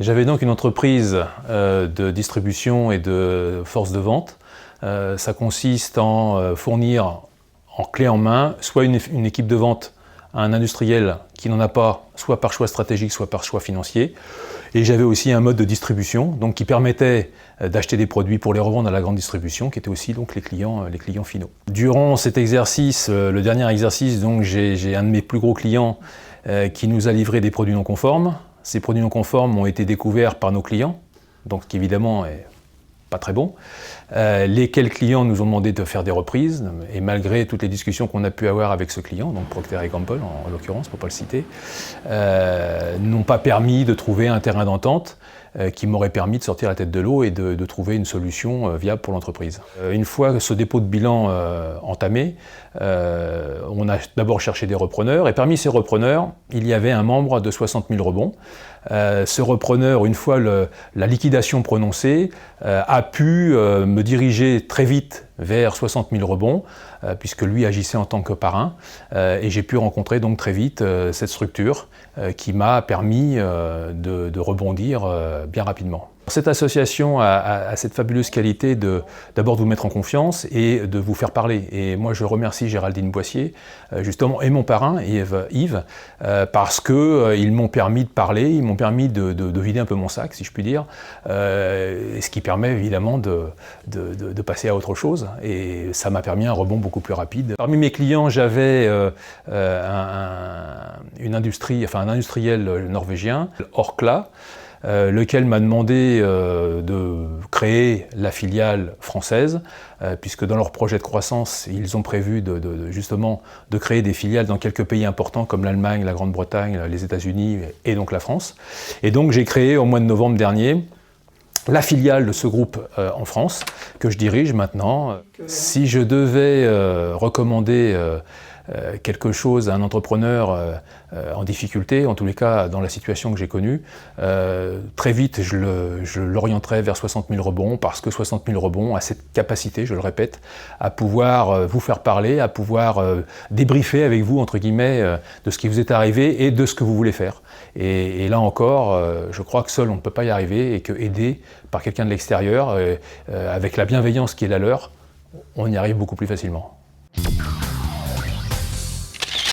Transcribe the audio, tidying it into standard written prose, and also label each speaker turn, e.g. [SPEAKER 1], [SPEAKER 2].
[SPEAKER 1] J'avais donc une entreprise de distribution et de force de vente. Ça consiste en fournir en clé en main soit une équipe de vente à un industriel qui n'en a pas, soit par choix stratégique, soit par choix financier. Et j'avais aussi un mode de distribution donc, qui permettait d'acheter des produits pour les revendre à la grande distribution, qui étaient aussi donc, les clients finaux. Durant cet exercice, le dernier exercice, j'ai un de mes plus gros clients qui nous a livré des produits non conformes. Ces produits non conformes ont été découverts par nos clients, donc qui évidemment est pas très bon. Lesquels clients nous ont demandé de faire des reprises, et malgré toutes les discussions qu'on a pu avoir avec ce client, donc Procter & Gamble en l'occurrence, pour ne pas le citer, n'ont pas permis de trouver un terrain d'entente qui m'aurait permis de sortir la tête de l'eau et de trouver une solution viable pour l'entreprise. Une fois ce dépôt de bilan entamé, on a d'abord cherché des repreneurs, et parmi ces repreneurs, il y avait un membre de 60 000 rebonds. Ce repreneur, une fois la liquidation prononcée, a pu me diriger très vite vers 60 000 rebonds, puisque lui agissait en tant que parrain, et j'ai pu rencontrer donc très vite cette structure qui m'a permis de rebondir bien rapidement. Cette association a cette fabuleuse qualité d'abord de vous mettre en confiance et de vous faire parler. Et moi je remercie Géraldine Boissier, justement, et mon parrain Yves, parce qu'ils m'ont permis de parler, ils m'ont permis de vider un peu mon sac, si je puis dire, et ce qui permet évidemment de passer à autre chose. Et ça m'a permis un rebond beaucoup plus rapide. Parmi mes clients, j'avais un industriel norvégien, Orkla, lequel m'a demandé de créer la filiale française, puisque dans leur projet de croissance, ils ont prévu justement de créer des filiales dans quelques pays importants comme l'Allemagne, la Grande-Bretagne, les États-Unis et donc la France. Et donc j'ai créé au mois de novembre dernier la filiale de ce groupe en France, que je dirige maintenant. Si je devais recommander quelque chose à un entrepreneur en difficulté, en tous les cas dans la situation que j'ai connue, très vite je l'orienterai vers 60 000 rebonds, parce que 60 000 rebonds a cette capacité, je le répète, à pouvoir vous faire parler, à pouvoir débriefer avec vous, entre guillemets, de ce qui vous est arrivé et de ce que vous voulez faire. Et là encore, je crois que seul on ne peut pas y arriver, et que aidé par quelqu'un de l'extérieur, avec la bienveillance qui est la leur, on y arrive beaucoup plus facilement.